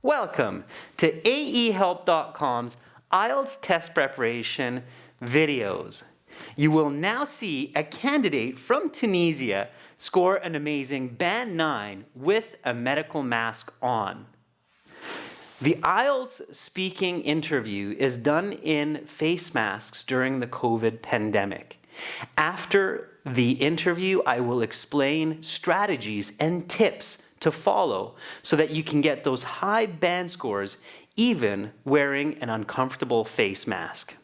Welcome to aehelp.com's IELTS test preparation videos. You will now see a candidate from Tunisia score an amazing Band 9 with a medical mask on. The IELTS speaking interview is done in face masks during the COVID pandemic. After the interview, I will explain strategies and tips to follow so that you can get those high band scores even wearing an uncomfortable face mask.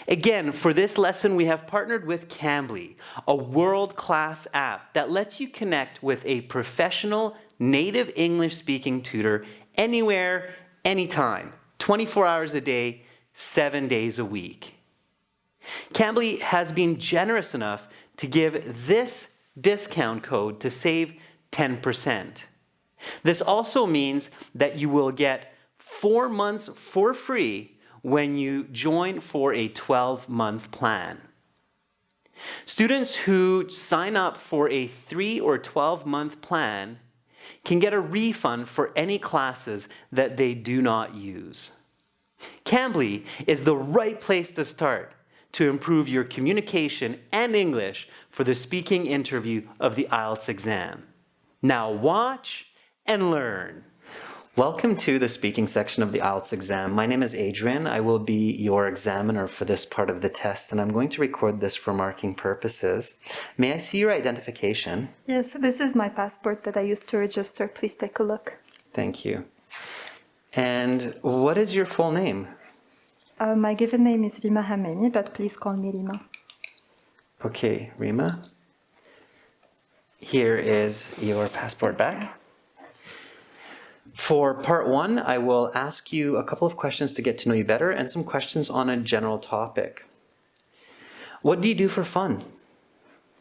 Again, for this lesson, we have partnered with Cambly, a world-class app that lets you connect with a professional native English-speaking tutor anywhere, anytime, 24 hours a day, 7 days a week. Cambly has been generous enough to give this discount code to save 10%. This also means that you will get 4 months for free when you join for a 12-month plan. Students who sign up for a 3 or 12-month plan can get a refund for any classes that they do not use. Cambly is the right place to start to improve your communication and English for the speaking interview of the IELTS exam. Now watch and learn. Welcome to the speaking section of the IELTS exam. My name is Adrian. I will be your examiner for this part of the test, and I'm going to record this for marking purposes. May I see your identification? Yes, this is my passport that I used to register. Please take a look. Thank you. And what is your full name? My given name is Rima Hamemi, but please call me Rima. Okay, Rima. Here is your passport back. For part 1, I will ask you a couple of questions to get to know you better and some questions on a general topic. What do you do for fun?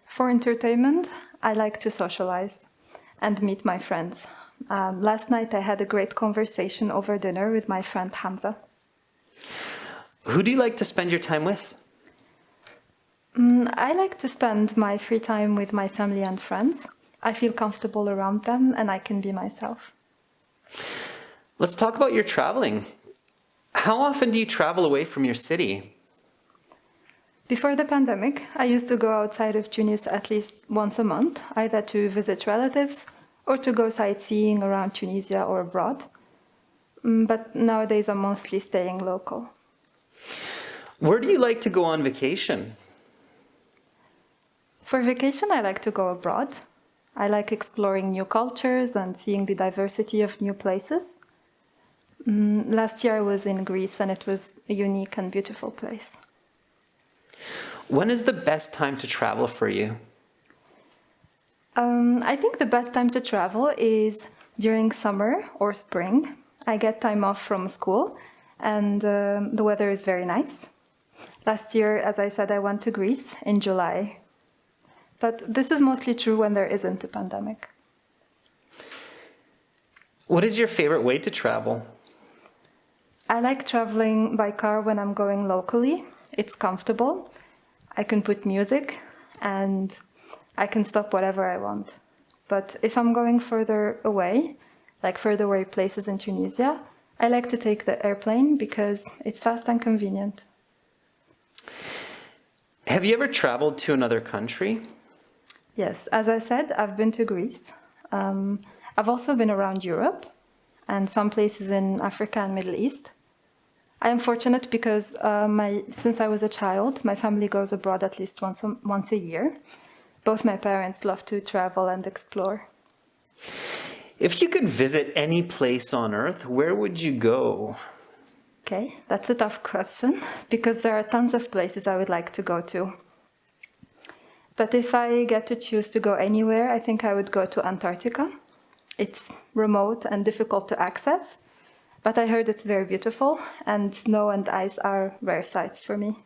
For entertainment, I like to socialize and meet my friends. Last night I had a great conversation over dinner with my friend Hamza. Who do you like to spend your time with? I like to spend my free time with my family and friends. I feel comfortable around them and I can be myself. Let's talk about your traveling. How often do you travel away from your city? Before the pandemic, I used to go outside of Tunis at least once a month, either to visit relatives or to go sightseeing around Tunisia or abroad. But nowadays I'm mostly staying local. Where do you like to go on vacation? For vacation, I like to go abroad. I like exploring new cultures and seeing the diversity of new places. Last year I was in Greece and it was a unique and beautiful place. When is the best time to travel for you? I think the best time to travel is during summer or spring. I get time off from school and the weather is very nice. Last year, as I said, I went to Greece in July. But this is mostly true when there isn't a pandemic. What is your favorite way to travel? I like traveling by car when I'm going locally. It's comfortable. I can put music and I can stop whatever I want. But if I'm going further away, like further away places in Tunisia, I like to take the airplane because it's fast and convenient. Have you ever traveled to another country? Yes, as I said, I've been to Greece. I've also been around Europe and some places in Africa and Middle East. I am fortunate because since I was a child, my family goes abroad at least once a year. Both my parents love to travel and explore. If you could visit any place on Earth, where would you go? Okay, that's a tough question because there are tons of places I would like to go to. But if I get to choose to go anywhere, I think I would go to Antarctica. It's remote and difficult to access, but I heard it's very beautiful and snow and ice are rare sights for me.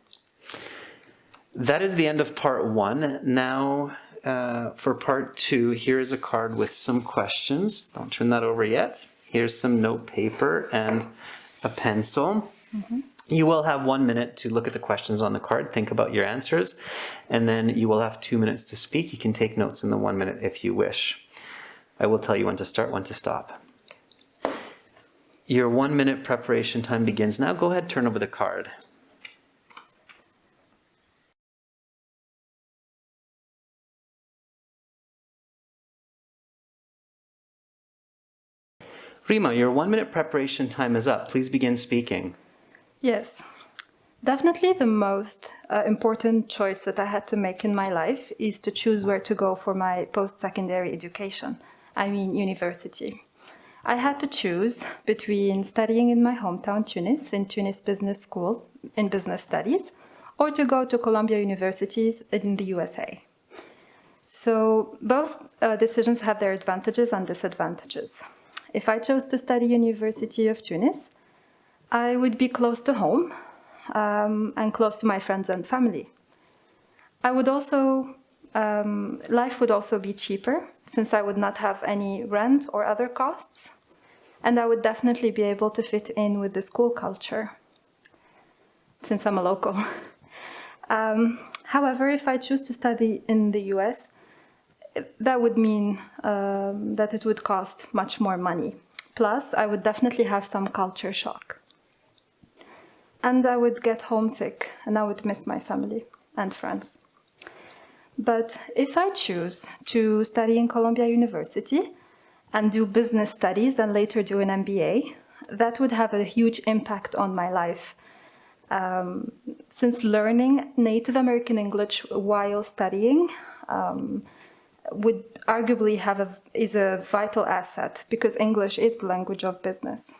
That is the end of part 1. Now, for part 2, here's a card with some questions. Don't turn that over yet. Here's some note paper and a pencil. You will have 1 minute to look at the questions on the card, think about your answers, and then you will have 2 minutes to speak. You can take notes in the 1 minute if you wish. I will tell you when to start, when to stop. Your 1 minute preparation time begins now. Go ahead, turn over the card. Rima, your 1 minute preparation time is up. Please begin speaking. Yes. Definitely the most important choice that I had to make in my life is to choose where to go for my post-secondary education, I mean university. I had to choose between studying in my hometown Tunis, in Tunis Business School, in business studies, or to go to Columbia University in the USA. So both decisions had their advantages and disadvantages. If I chose to study University of Tunis, I would be close to home and close to my friends and family. I would also, life would also be cheaper since I would not have any rent or other costs, and I would definitely be able to fit in with the school culture since I'm a local. However, if I choose to study in the US, that would mean that it would cost much more money. Plus, I would definitely have some culture shock. And I would get homesick, and I would miss my family and friends. But if I choose to study in Columbia University and do business studies and later do an MBA, that would have a huge impact on my life. Since learning Native American English while studying would arguably is a vital asset because English is the language of business.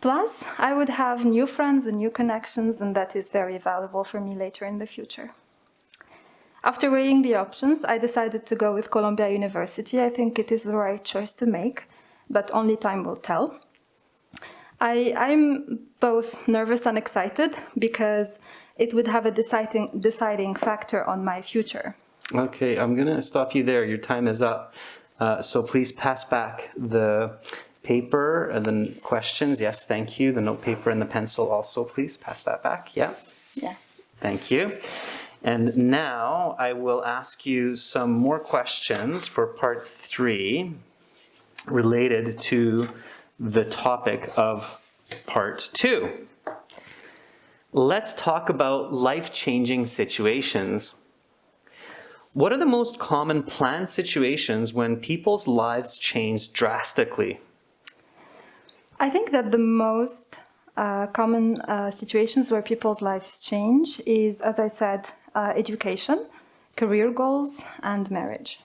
Plus, I would have new friends and new connections, and that is very valuable for me later in the future. After weighing the options, I decided to go with Columbia University. I think it is the right choice to make, but only time will tell. I'm both nervous and excited because it would have a deciding factor on my future. Okay, I'm going to stop you there. Your time is up. So please pass back the paper and the questions. Yes, thank you. The note paper and the pencil also, please pass that back. Yeah? Yeah. Thank you. And now I will ask you some more questions for part 3 related to the topic of part 2. Let's talk about life-changing situations. What are the most common planned situations when people's lives change drastically? I think that the most common situations where people's lives change is, as I said, education, career goals, and marriage.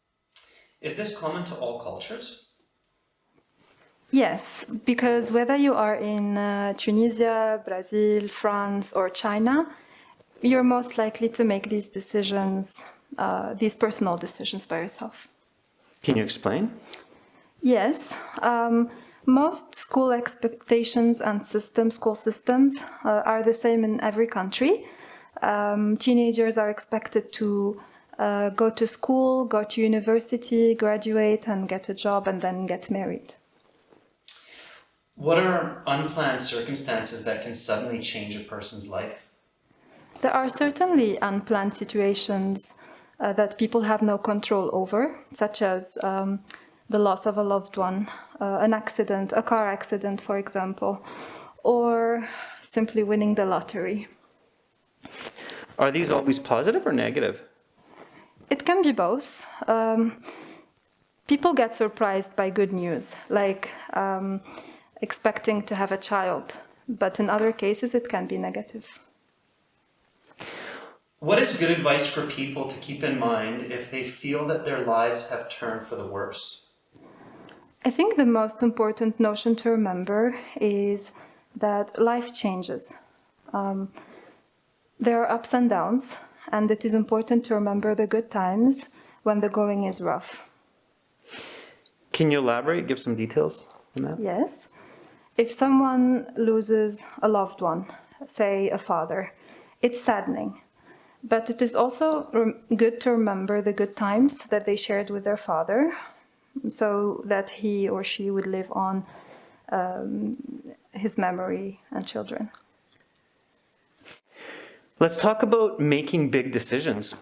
Is this common to all cultures? Yes, because whether you are in Tunisia, Brazil, France, or China, you're most likely to make these decisions, these personal decisions by yourself. Can you explain? Yes. Most school expectations and school systems are the same in every country. Teenagers are expected to go to school, go to university, graduate, and get a job, and then get married. What are unplanned circumstances that can suddenly change a person's life? There are certainly unplanned situations that people have no control over, such as the loss of a loved one, an accident, a car accident, for example, or simply winning the lottery. Are these always positive or negative? It can be both. People get surprised by good news, like expecting to have a child, but in other cases it can be negative. What is good advice for people to keep in mind if they feel that their lives have turned for the worse? I think the most important notion to remember is that life changes. There are ups and downs, and it is important to remember the good times when the going is rough. Can you elaborate, give some details on that? Yes. If someone loses a loved one, say a father, it's saddening. But it is also good to remember the good times that they shared with their father, so that he or she would live on his memory and children. Let's talk about making big decisions.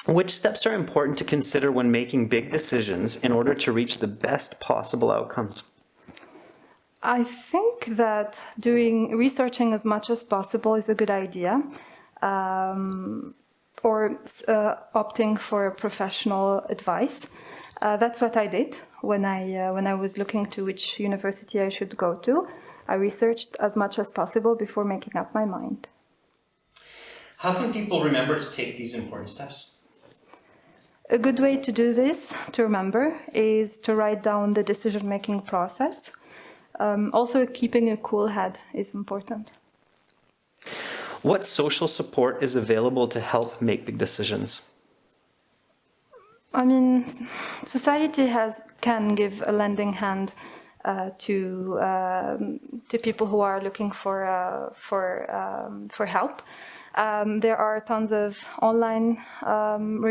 Which steps are important to consider when making big decisions in order to reach the best possible outcomes? I think that researching as much as possible is a good idea, or opting for professional advice. That's what I did when I was looking to which university I should go to. I researched as much as possible before making up my mind. How can people remember to take these important steps? A good way to do this, to remember, is to write down the decision-making process. Also, keeping a cool head is important. What social support is available to help make big decisions? I mean, society can give a lending hand to people who are looking for help. There are tons of online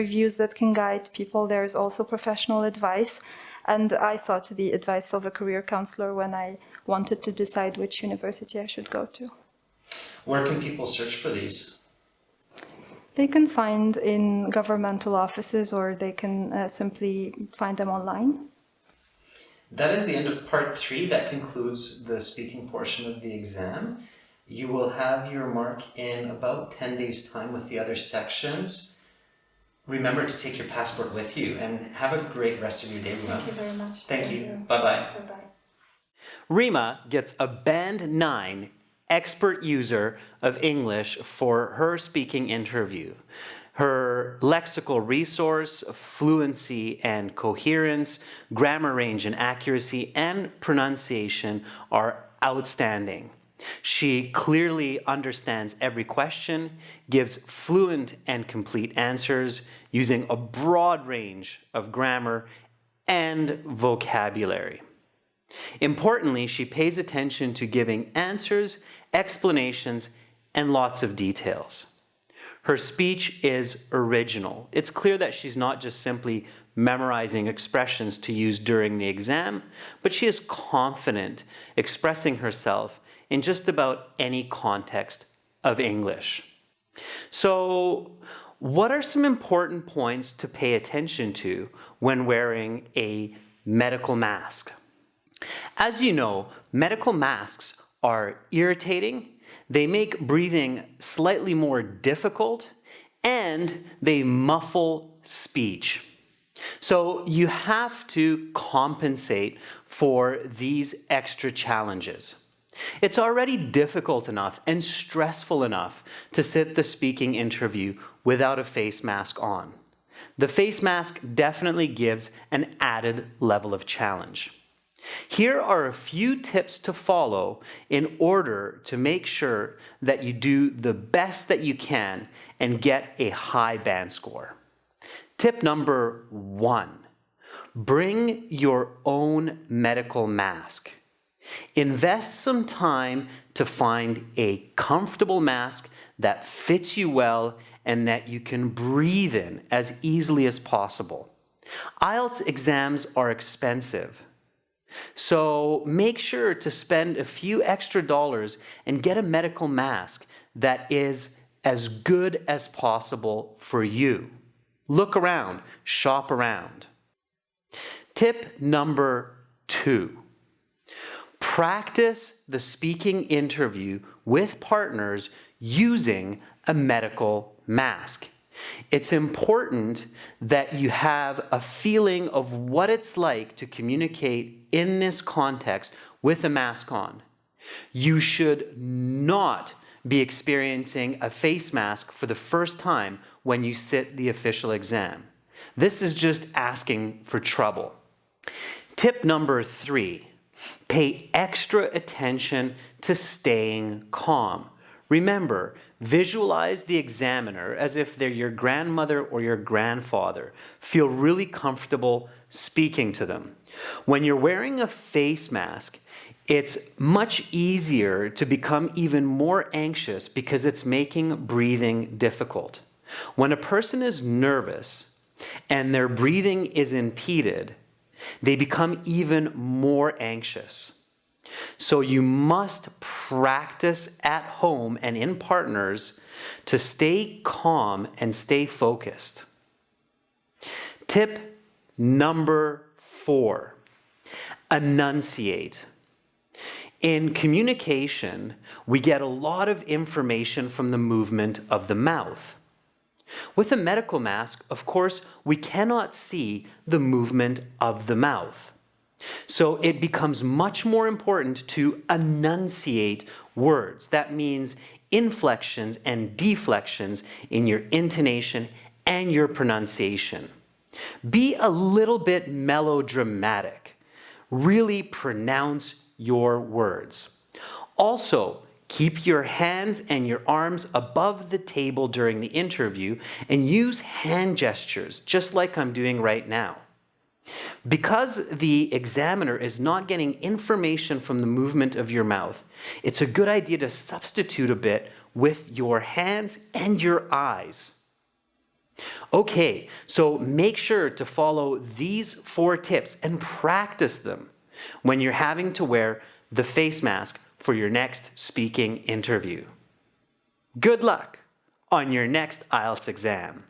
reviews that can guide people. There's also professional advice. And I sought the advice of a career counselor when I wanted to decide which university I should go to. Where can people search for these? They can find in governmental offices, or they can simply find them online. That is the end of part 3. That concludes the speaking portion of the exam. You will have your mark in about 10 days' time with the other sections. Remember to take your passport with you and have a great rest of your day, Rima. Thank you very much. Thank you. Bye-bye. Bye-bye. Rima gets a Band 9 expert user of English for her speaking interview. Her lexical resource, fluency and coherence, grammar range and accuracy, and pronunciation are outstanding. She clearly understands every question, gives fluent and complete answers using a broad range of grammar and vocabulary. Importantly, she pays attention to giving answers, explanations, and lots of details. Her speech is original. It's clear that she's not just simply memorizing expressions to use during the exam, but she is confident expressing herself in just about any context of English. So, what are some important points to pay attention to when wearing a medical mask? As you know, medical masks are irritating, they make breathing slightly more difficult, and they muffle speech. So you have to compensate for these extra challenges. It's already difficult enough and stressful enough to sit the speaking interview without a face mask on. The face mask definitely gives an added level of challenge. Here are a few tips to follow in order to make sure that you do the best that you can and get a high band score. Tip number 1, bring your own medical mask. Invest some time to find a comfortable mask that fits you well and that you can breathe in as easily as possible. IELTS exams are expensive. So make sure to spend a few extra dollars and get a medical mask that is as good as possible for you. Look around, shop around. Tip number 2, practice the speaking interview with partners using a medical mask. It's important that you have a feeling of what it's like to communicate in this context with a mask on. You should not be experiencing a face mask for the first time when you sit the official exam. This is just asking for trouble. Tip number 3, pay extra attention to staying calm. Remember, visualize the examiner as if they're your grandmother or your grandfather. Feel really comfortable speaking to them. When you're wearing a face mask, it's much easier to become even more anxious because it's making breathing difficult. When a person is nervous and their breathing is impeded, they become even more anxious. So you must practice at home and in partners to stay calm and stay focused. Tip number 4, enunciate. In communication, we get a lot of information from the movement of the mouth. With a medical mask, of course, we cannot see the movement of the mouth. So it becomes much more important to enunciate words. That means inflections and deflections in your intonation and your pronunciation. Be a little bit melodramatic. Really pronounce your words. Also, keep your hands and your arms above the table during the interview and use hand gestures, just like I'm doing right now. Because the examiner is not getting information from the movement of your mouth, it's a good idea to substitute a bit with your hands and your eyes. Okay, so make sure to follow these 4 tips and practice them when you're having to wear the face mask for your next speaking interview. Good luck on your next IELTS exam.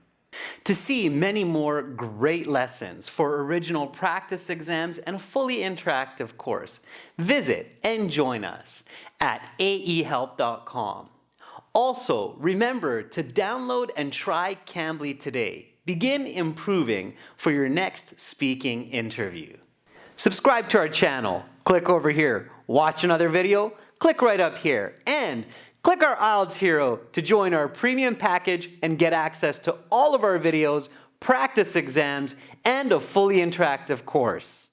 To see many more great lessons for original practice exams and a fully interactive course, visit and join us at aehelp.com. Also, remember to download and try Cambly today. Begin improving for your next speaking interview. Subscribe to our channel. Click over here. Watch another video. Click right up here. And click our IELTS Hero to join our premium package and get access to all of our videos, practice exams, and a fully interactive course.